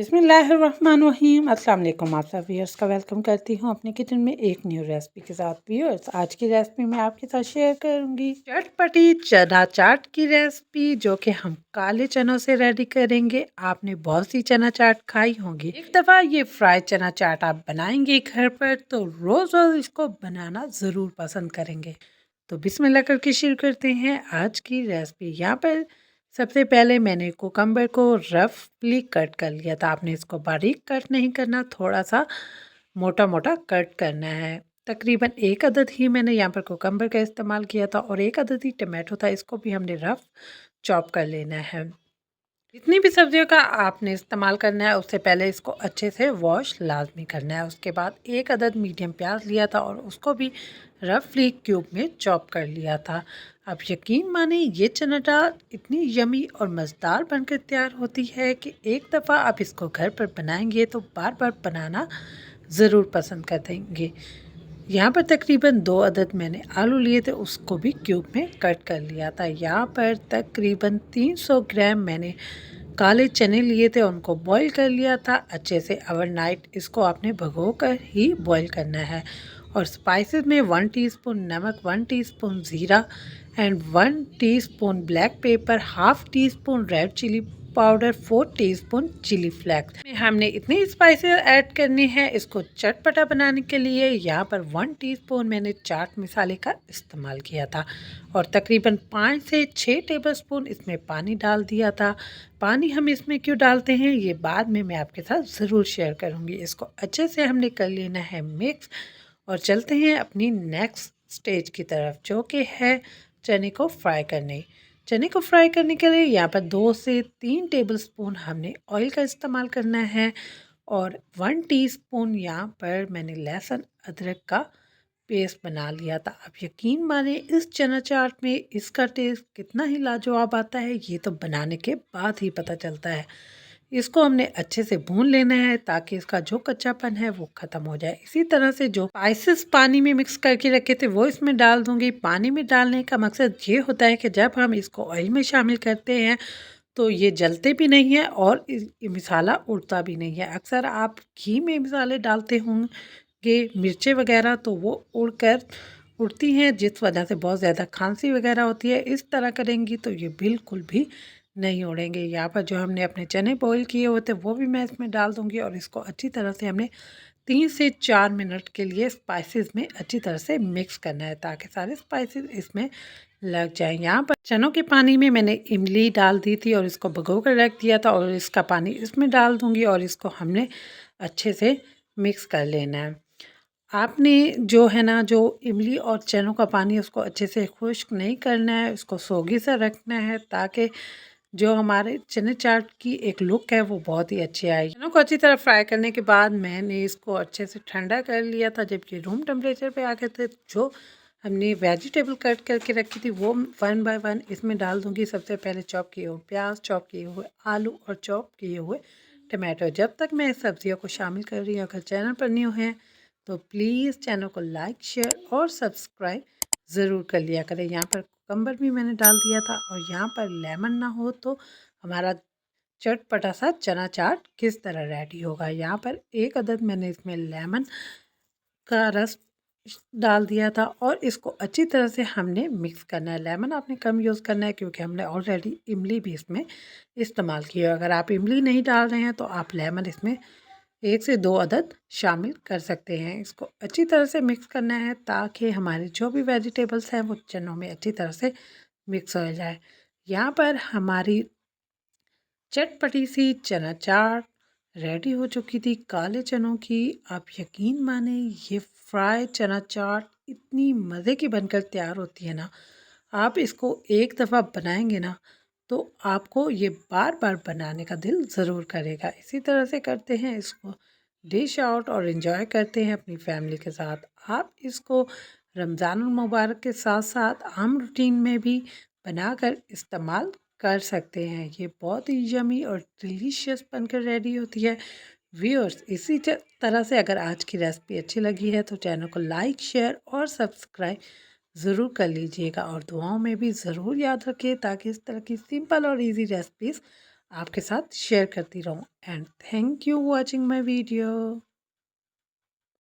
बिस्मिल्लाहिर्रहमानिर्रहीम। अस्सलाम वालेकुम। आप सब व्यूअर्स का वेलकम करती हूँ अपने किचन में एक न्यू रेसिपी के साथ। व्यूअर्स, आज की रेसिपी मैं आपके साथ शेयर करूँगी चटपटी चना चाट की रेसिपी, जो कि हम काले चनों से रेडी करेंगे। आपने बहुत सी चना चाट खाई होंगी, एक दफ़ा ये फ्राई चना चाट आप बनाएंगे घर पर तो रोज़ रोज़ इसको बनाना ज़रूर पसंद करेंगे। तो बिस्मिल्लाह करके शुरू करते हैं आज की रेसिपी। यहाँ पर सबसे पहले मैंने कुकम्बर को रफली कट कर लिया था। आपने इसको बारीक कट नहीं करना, थोड़ा सा मोटा मोटा कट करना है। तकरीबन एक अदद ही मैंने यहाँ पर कुकम्बर का इस्तेमाल किया था और एक अदद ही टमाटो था, इसको भी हमने रफ चॉप कर लेना है। जितनी भी सब्जियों का आपने इस्तेमाल करना है उससे पहले इसको अच्छे से वॉश लाजमी करना है। उसके बाद एक अदद मीडियम प्याज लिया था और उसको भी रफली क्यूब में चॉप कर लिया था। अब यकीन माने ये चना दाल इतनी यमी और मज़ेदार बनकर तैयार होती है कि एक दफ़ा आप इसको घर पर बनाएंगे तो बार बार बनाना ज़रूर पसंद कर देंगे। यहाँ पर तकरीबन 2 अदद मैंने आलू लिए थे, उसको भी क्यूब में कट कर लिया था। यहाँ पर तकरीबन 300 ग्राम मैंने काले चने लिए थे, उनको बॉईल कर लिया था अच्छे से ओवरनाइट। इसको आपने भिगो कर ही बॉईल करना है। और स्पाइसेस में 1 टीस्पून नमक, 1 teaspoon jeera and 1 teaspoon black pepper, half teaspoon red chilli powder, 4 teaspoon chilli flakes. हमने इतनी स्पाइसेस ऐड करनी है इसको चटपटा बनाने के लिए। यहाँ पर 1 टीस्पून मैंने चाट मसाले का इस्तेमाल किया था और तकरीबन 5 से 6 टेबलस्पून इसमें पानी डाल दिया था। पानी हम इसमें क्यों डालते हैं ये बाद में मैं आपके साथ ज़रूर शेयर करूँगी। इसको अच्छे से हमने कर लेना है मिक्स और चलते हैं अपनी नेक्स्ट स्टेज की तरफ, जो कि है चने को फ्राई करने। चने को फ्राई करने के लिए यहाँ पर 2 से 3 टेबलस्पून हमने ऑयल का इस्तेमाल करना है और 1 टीस्पून यहाँ पर मैंने लहसुन अदरक का पेस्ट बना लिया था। अब यकीन माने इस चना चाट में इसका टेस्ट कितना ही लाजवाब आता है ये तो बनाने के बाद ही पता चलता है। इसको हमने अच्छे से भून लेना है ताकि इसका जो कच्चापन है वो ख़त्म हो जाए। इसी तरह से जो स्पाइसेस पानी में मिक्स करके रखे थे वो इसमें डाल दूंगी। पानी में डालने का मकसद ये होता है कि जब हम इसको ऑयल में शामिल करते हैं तो ये जलते भी नहीं है और मसाला उड़ता भी नहीं है। अक्सर आप घी में मसाले डालते होंगे, मिर्चें वगैरह, तो वो उड़ती हैं जिस वजह से बहुत ज़्यादा खांसी वगैरह होती है। इस तरह करेंगी तो ये बिल्कुल भी नहीं उड़ेंगे। यहाँ पर जो हमने अपने चने बॉईल किए हुए थे वो भी मैं इसमें डाल दूँगी और इसको अच्छी तरह से हमने 3 से 4 मिनट के लिए स्पाइसेस में अच्छी तरह से मिक्स करना है ताकि सारे स्पाइसेस इसमें लग जाए। यहाँ पर चनों के पानी में मैंने इमली डाल दी थी और इसको भिगो कर रख दिया था और इसका पानी इसमें डाल दूँगी और इसको हमने अच्छे से मिक्स कर लेना है। आपने जो है ना, जो इमली और चनों का पानी उसको अच्छे से खुश्क नहीं करना है, उसको सोगी सा रखना है ताकि जो हमारे चने चाट की एक लुक है वो बहुत ही अच्छी आएगी। चनों को अच्छी तरह फ्राई करने के बाद मैंने इसको अच्छे से ठंडा कर लिया था। जब ये रूम टेम्परेचर पे आ गए थे, जो हमने वेजिटेबल कट करके रखी थी वो 1 बाय 1 इसमें डाल दूँगी। सबसे पहले चॉप किए हुए प्याज, चॉप किए हुए आलू और चॉप किए हुए टमाटो। जब तक मैं इस सब्जियों को शामिल कर रही हूँ, अगर चैनल पर न्यू है तो प्लीज़ चैनल को लाइक, शेयर और सब्सक्राइब ज़रूर कर लिया करें। यहाँ पर कुकम्बर भी मैंने डाल दिया था और यहाँ पर लेमन ना हो तो हमारा चटपटा सा चना चाट किस तरह रेडी होगा। यहाँ पर एक अदद मैंने इसमें लेमन का रस डाल दिया था और इसको अच्छी तरह से हमने मिक्स करना है। लेमन आपने कम यूज़ करना है क्योंकि हमने ऑलरेडी इमली भी इसमें इस्तेमाल की है। अगर आप इमली नहीं डाल रहे हैं तो आप लेमन इसमें 1 से 2 अदद शामिल कर सकते हैं। इसको अच्छी तरह से मिक्स करना है ताकि हमारे जो भी वेजिटेबल्स हैं वो चनों में अच्छी तरह से मिक्स हो जाए। यहाँ पर हमारी चटपटी सी चना चाट रेडी हो चुकी थी काले चनों की। आप यकीन माने ये फ्राई चना चाट इतनी मज़े की बनकर तैयार होती है ना, आप इसको एक दफ़ा बनाएंगे ना तो आपको ये बार बार बनाने का दिल ज़रूर करेगा। इसी तरह से करते हैं इसको डिश आउट और इन्जॉय करते हैं अपनी फैमिली के साथ। आप इसको रमज़ान मुबारक के साथ साथ आम रूटीन में भी बनाकर इस्तेमाल कर सकते हैं। ये बहुत ही यमी और डिलीशियस बनकर रेडी होती है। व्यूअर्स, इसी तरह से अगर आज की रेसिपी अच्छी लगी है तो चैनल को लाइक, शेयर और सब्सक्राइब ज़रूर कर लीजिएगा और दुआओं में भी ज़रूर याद रखिए ताकि इस तरह की सिंपल और इजी रेसिपीज़ आपके साथ शेयर करती रहूँ। And thank you watching my video.